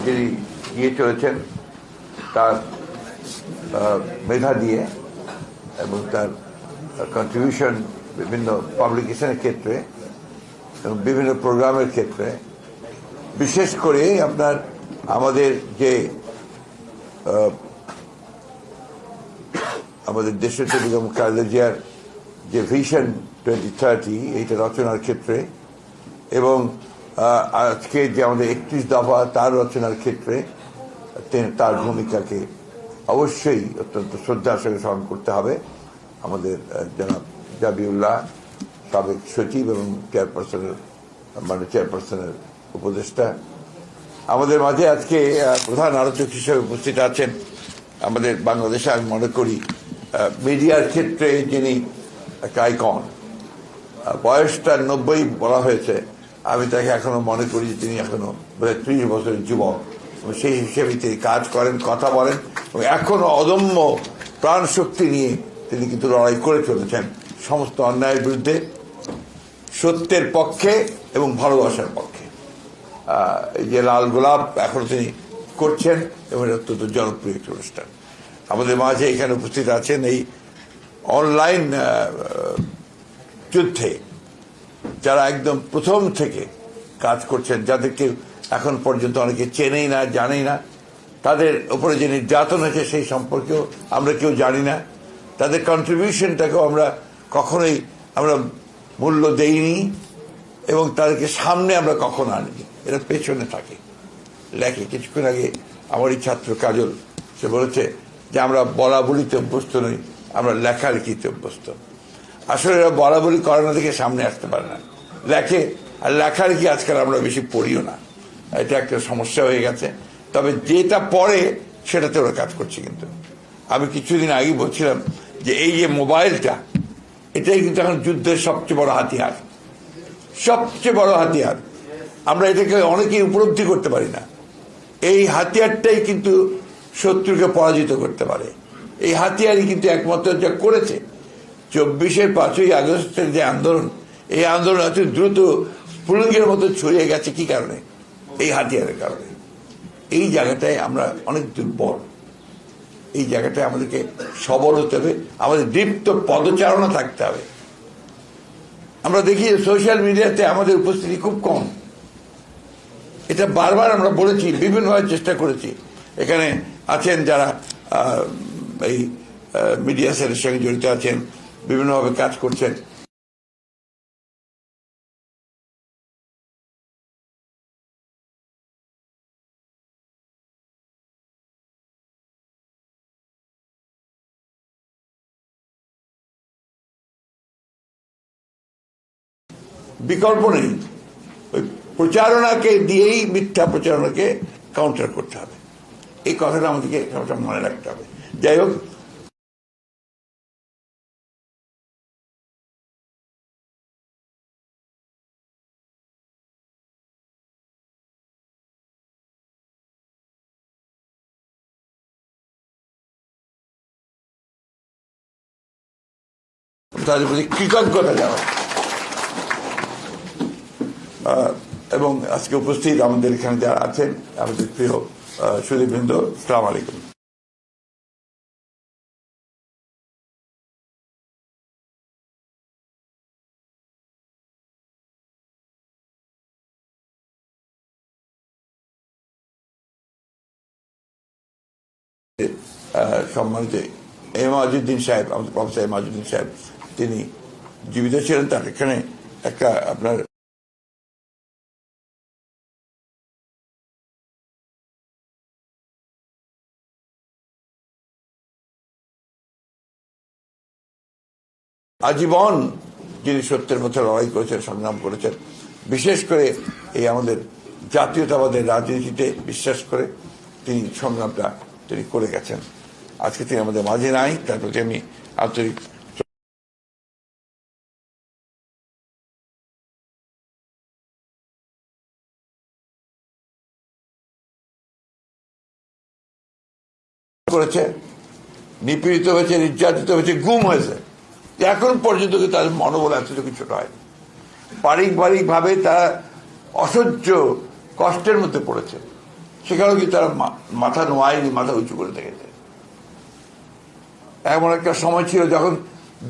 যিনি গিয়ে চলেছেন তার মেধা দিয়ে এবং তার কন্ট্রিবিউশন বিভিন্ন পাবলিকেশনের ক্ষেত্রে এবং বিভিন্ন প্রোগ্রামের ক্ষেত্রে, বিশেষ করে আপনার আমাদের যে আমাদের দেশের বেগম খালেদা জিয়ার যে ভিশন 2030 এইটা রচনার ক্ষেত্রে এবং আজকে যে আমাদের 31 দফা তার রচনার ক্ষেত্রে তার ভূমিকাকে অবশ্যই অত্যন্ত শ্রদ্ধার সঙ্গে স্মরণ করতে হবে। আমাদের জনাব জাবিউল্লাহ সাবেক সচিব এবং চেয়ারপারসনের উপদেষ্টা আমাদের মাঝে আজকে প্রধান আলোচক হিসেবে উপস্থিত আছেন। আমাদের বাংলাদেশে আমি মনে করি মিডিয়ার ক্ষেত্রে যিনি একটা আইকন, বয়সটা 90 বলা হয়েছে, আমি তাকে এখনো মনে করি যে তিনি এখনো 30 বছরের যুবক। সেই হিসেবে তিনি কাজ করেন, কথা বলেন এবং এখনো অদম্য প্রাণ শক্তি নিয়ে তিনি কিন্তু লড়াই করে চলেছেন সমস্ত অন্যায়ের বিরুদ্ধে, সত্যের পক্ষে এবং ভালোবাসার পক্ষে। এই যে লাল গোলাপ এখনো তিনি করছেন এবং অত্যন্ত জনপ্রিয় একটি অনুষ্ঠান। আমাদের মাঝে এখানে উপস্থিত আছেন এই অনলাইন যুদ্ধে যারা একদম প্রথম থেকে কাজ করছেন, যাদেরকে এখন পর্যন্ত অনেকে চেনেই না, জানেই না, তাদের উপরে যে নির্যাতন হয়েছে সেই সম্পর্কেও আমরা কেউ জানি না, তাদের কন্ট্রিবিউশনটাকেও আমরা কখনোই মূল্য দেইনি এবং তাদেরকে সামনে আমরা কখনো আনিনি। এরা পেছনে থাকে, লেখে। কিছুক্ষণ আগে আমারই ছাত্র কাজল সে বলেছে যে আমরা বলা বলিতে অভ্যস্ত নই, আমরা লেখালেখিতে অভ্যস্ত। আসলে এরা বলা বলি করে না দেখে সামনে আসতে পারে না, লেখে। আর লেখালেখি আজকাল আমরা বেশি পড়িও না, এটা একটা সমস্যা হয়ে গেছে। তবে যেটা পড়ে সেটাতে ওরা কাজ করছে। কিন্তু আমি কিছুদিন আগেই বলছিলাম যে এই যে মোবাইলটা, এটাই কিন্তু এখন যুদ্ধের সবচেয়ে বড় হাতিয়ার, সবচেয়ে বড় হাতিয়ার। আমরা এটাকে অনেকেই উপলব্ধি করতে পারি না। এই হাতিয়ারটাই কিন্তু শত্রুকে পরাজিত করতে পারে। এই হাতিয়ারই কিন্তু একমাত্র যা করেছে 24-এর 5ই আগস্টের যে আন্দোলন, এই আন্দোলন এত দ্রুত স্ফুলিঙ্গের মতো ছড়িয়ে গেছে। কি কারণে? এই হাতিয়ারের কারণে। এই জায়গাটায় আমরা অনেক দুর্বল। এই জায়গাটায় আমাদেরকে সবল হতে হবে, আমাদের দীপ্ত পদচারণা থাকতে হবে। আমরা দেখি সোশ্যাল মিডিয়াতে আমাদের উপস্থিতি খুব কম। এটা বারবার আমরা বলেছি, বিভিন্নভাবে চেষ্টা করেছি। এখানে আছেন যারা এই মিডিয়া সেলের সঙ্গে জড়িত আছেন, বিভিন্নভাবে কাজ করছেন। বিকল্প নেই, ওই প্রচারণাকে দিয়েই মিথ্যা প্রচারণাকে কাউন্টার করতে হবে। এই কথাটা আমাদেরকে সবসময় মনে রাখতে হবে। যাই হোক, তাদের প্রতি কৃতজ্ঞতা জানাই। এবং আজকে উপস্থিত আমাদের এখানে যারা আছেন, আমাদের প্রিয় সুধীবৃন্দ, আসসালামু আলাইকুম। সম্মানিত এমাজউদ্দিন সাহেব, আমাদের প্রফেসর এমাজউদ্দিন সাহেব, তিনি জীবিত ছিলেন। তার এখানে একটা আপনার আজীবন যিনি সত্যের পথে লড়াই করেছেন, সংগ্রাম করেছেন, বিশেষ করে এই আমাদের জাতীয়তাবাদের রাজনীতিতে বিশ্বাস করে তিনি সংগ্রামটা তিনি করে গেছেন। আজকে তিনি আমাদের মাঝে নাই, তার প্রতি আমি আন্তরিক করেছে, নিপীড়িত হয়েছে, নির্যাতিত হয়েছে, গুম হয়েছে। এখন পর্যন্ত তাদের মনোবল এতটুকু ছোট হয়নি। পারিবারিকভাবে তারা অসহ্য কষ্টের মধ্যে পড়েছে। সেখানেও কিন্তু তারা মাথা নোয়ায়নি, মাথা উঁচু করে থেকেছে। এমন একটা সময় ছিল যখন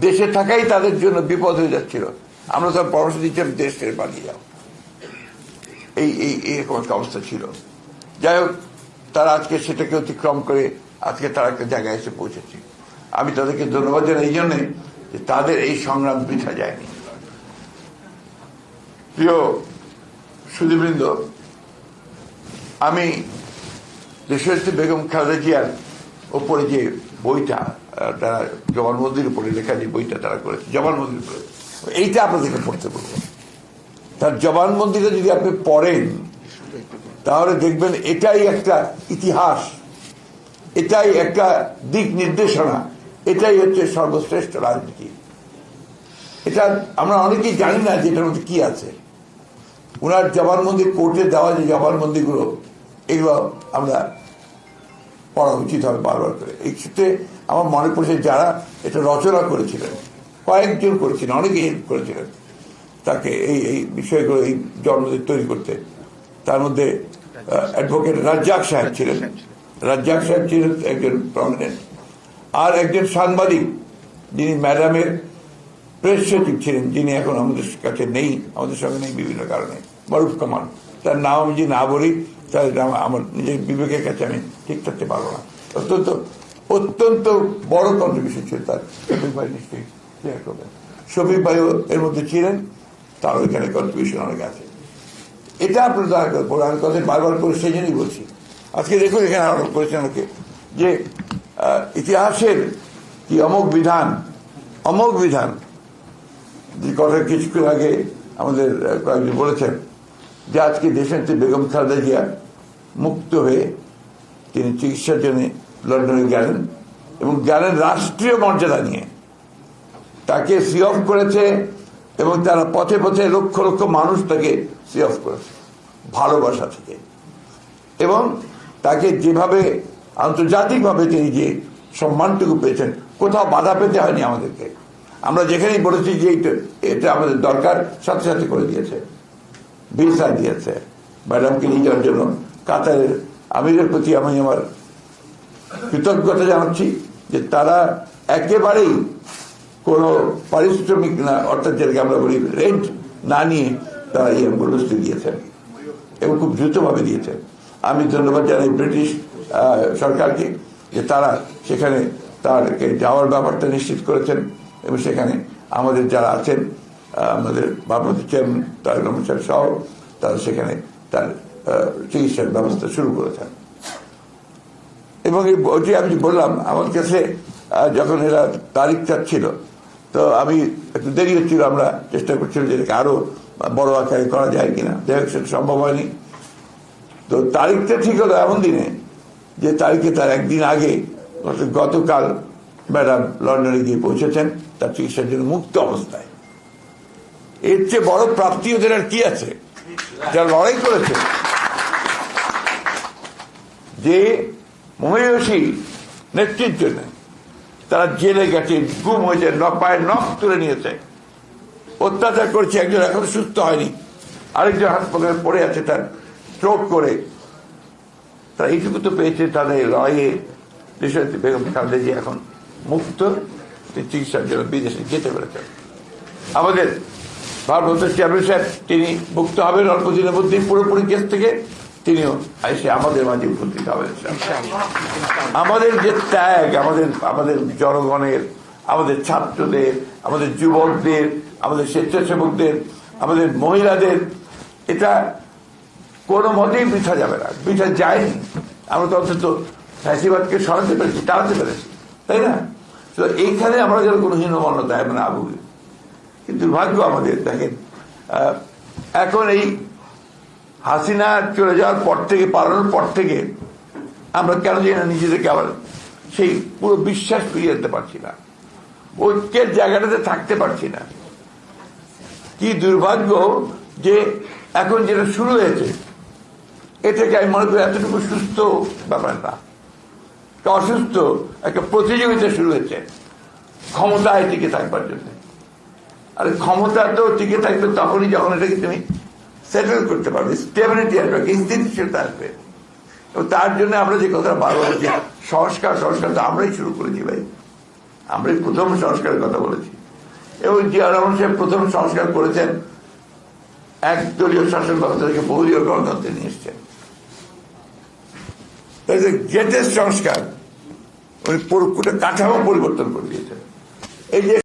দেশে থাকাই তাদের জন্য বিপদ হয়ে যাচ্ছিল, আমরা তার পরামর্শ দিচ্ছিলাম দেশ ছেড়ে পালিয়ে যাও, এইরকম একটা অবস্থা ছিল। যাই হোক, তারা আজকে সেটাকে অতিক্রম করে আজকে তারা একটা জায়গায় এসে পৌঁছেছে। আমি তাদেরকে ধন্যবাদ জানাই এই জন্যে যে তাদের এই সংগ্রাম বৃথা যায়নি। প্রিয় সুধীবৃন্দ, আমি দেশনেত্রী বেগম খালেদা জিয়ার ওপরে যে বইটা তারা জবানবন্দির উপরে লেখা, যে বইটা তারা করেছে জবানবন্দির উপরে, এইটা আপনাদেরকে পড়তে বলবো। তার জবানবন্দিটা যদি আপনি পড়েন তাহলে দেখবেন এটাই একটা ইতিহাস, এটাই একটা দিক নির্দেশনা, এটাই হচ্ছে সর্বশ্রেষ্ঠ রাজনীতি। এটা আমরা অনেকেই জানি না যে এটার মধ্যে কি আছে। ওনার জবানবন্দি, কোর্টে দেওয়া যে জবানবন্দিগুলো, এগুলো আমরা পড়া উচিত হবে বারবার করে। এই ক্ষেত্রে আমার মনে পড়ছে যারা এটা রচনা করেছিলেন, কয়েকজন করেছিলেন, অনেকে হেল্প করেছিলেন তাকে এই বিষয়গুলো, এই জবানবন্দি তৈরি করতে। তার মধ্যে অ্যাডভোকেট রাজ্জাক সাহেব ছিলেন, রাজ্জাক সাহেব ছিলেন একজন প্রমিনেন্ট। আর একজন সাংবাদিক যিনি ম্যাডামের প্রেস সচিব ছিলেন, যিনি এখন আমাদের কাছে নেই, আমাদের সঙ্গে নেই বিভিন্ন কারণে, মারুফ কামাল। তার নাম আমি যদি না বলি তাহলে আমার নিজের বিবেকের কাছে আমি ঠিক থাকতে পারবো না। অত্যন্ত অত্যন্ত বড় কন্ট্রিবিউশন ছিল তার। শফিক ভাই নিশ্চয়ই ক্লিয়ার করবেন, শফিক ভাইও এর মধ্যে ছিলেন, তার ওইখানে কন্ট্রিবিউশন অনেক আছে। এটা আপনার দয়া করে আমি কথা বারবার করে সেই জন্যই বলছি। আজকে দেখুন এখানে আরোপ করেছেন অনেকে যে ইতিহাসের কি অমোঘ বিধান, অমোঘ বিধান, যে কথা কিছুক্ষণ আগে আমাদের কয়েকজন বলেছেন যে আজকে দেশনেত্রী বেগম খালেদা জিয়া মুক্ত হয়ে তিনি চিকিৎসার জন্য লন্ডনে গেলেন এবং গেলেন রাষ্ট্রীয় মর্যাদা নিয়ে। তাকে সি অফ করেছে এবং তারা পথে পথে লক্ষ লক্ষ মানুষ তাকে সি অফ করেছে ভালোবাসা থেকে। এবং তাকে যেভাবে আন্তর্জাতিকভাবে তিনি যে সম্মানটুকু পেয়েছেন, কোথাও বাধা পেতে হয়নি আমাদেরকে। আমরা যেখানেই বলেছি যে এটা আমাদের দরকার, সাথে সাথে করে দিয়েছে, ভিসা দিয়েছে ম্যাডামকে নিয়ে যাওয়ার জন্য। কাতারের আমিরের প্রতি আমি আমার কৃতজ্ঞতা জানাচ্ছি যে তারা একেবারেই কোনো পারিশ্রমিক না, অর্থাৎ যেটাকে আমরা বলি রেন্ট না নিয়ে তারা এই অ্যাম্বুলেন্সটি দিয়েছেন এবং খুব দ্রুতভাবে দিয়েছেন। আমি ধন্যবাদ জানাই ব্রিটিশ সরকারকে যে তারা সেখানে তারকে যাওয়ার ব্যাপারটা নিশ্চিত করেছেন এবং সেখানে আমাদের যারা আছেন, আমাদের ভারপ্রাপ্ত চেয়ারম্যান তারেক রহমান সাহেব সহ, তারা সেখানে তার চিকিৎসার ব্যবস্থা শুরু করেছেন। এবং ওইটি আমি বললাম, আমার কাছে যখন এরা তারিখ চাচ্ছিল তো আমি একটু দেরি হচ্ছিল, আমরা চেষ্টা করছিলাম যে এটাকে আরো বড় আকারে করা যায় কিনা, যাই হোক সেটা সম্ভব হয়নি। তো তারিখটা ঠিক হলো এমন দিনে যে তারিখে তার একদিন আগে গতকাল ম্যাডাম লন্ডনে গিয়ে পৌঁছেছেন তার চিকিৎসার জন্য মুক্ত অবস্থায়। এর চেয়ে বড় প্রাপ্তি ওদের আর কি আছে, যারা লড়াই করেছে, যে মহিষী নেত্রীর জন্য তারা জেলে গেছে, গুম হয়েছে, পায়ের নখ তুলে নিয়েছে, অত্যাচার করছে, একজন এখনো সুস্থ হয়নি, আরেকজন হাসপাতালে পড়ে আছে তার স্ট্রোক করে। তারা এইটুকু তো পেয়েছে তাদের লড়াইয়ে। দেশনেত্রী বেগম খালেদা জিয়া এখন মুক্ত, চিকিৎসার জন্য বিদেশে যেতে পেরেছেন। আমাদের ভারপ্রাপ্ত চেয়ারম্যান সাহেব তিনি মুক্ত হবেন অল্প দিনের মধ্যেই পুরোপুরি কেস থেকে, তিনিও এসে আমাদের মাঝে উপস্থিত হবেন। আমাদের যে ত্যাগ, আমাদের জনগণের, আমাদের ছাত্রদের, আমাদের যুবকদের, আমাদের স্বেচ্ছাসেবকদের, আমাদের মহিলাদের, এটা কোনো মতেই বৃথা যাবে না, বৃথা যায়নি। আমরা তো অন্তত ফ্যাসিবাদকে সরাতে পেরেছি, টাড়াতে পেরেছি, তাই না? তো এইখানে আমরা যেন কোনো হীনমন্যতায় না ভুগি। কিন্তু দুর্ভাগ্য আমাদের, দেখেন এখন এই হাসিনা চলে যাওয়ার পর থেকে, পালানোর পর থেকে আমরা কেন জানি না নিজেদেরকে আবার সেই পুরো বিশ্বাস ফিরিয়ে আনতে পারছি না, ঐক্যের জায়গাটাতে থাকতে পারছি না। কি দুর্ভাগ্য যে এখন যেটা শুরু হয়েছে এটাকে আমি মনে করি এতটুকু সুস্থ ব্যাপার না, অসুস্থ একটা প্রতিযোগিতা শুরু হয়েছে ক্ষমতায় টিকে থাকবার জন্য। আর ক্ষমতা তো টিকে থাকবে তখনই যখন এটাকে তুমি সেটেল করতে পারবে, স্টেবিলিটি আসবে, স্থিতিশীলতা আসবে। এবং তার জন্য আমরা যে কথা বারবার বলছি, সংস্কার সংস্কার তো আমরাই শুরু করেছি ভাই, আমরাই প্রথম সংস্কারের কথা বলেছি। এবং জিয়া রহমান সাহেব প্রথম সংস্কার করেছেন, একদলীয় শাসন ব্যবস্থা থেকে বহুদলীয় গণতন্ত্রে নিয়ে এসছেন। গ্রেটেস্ট সংস্কার, উনি পুরো কাঠামো পরিবর্তন করে দিয়েছেন। এই যে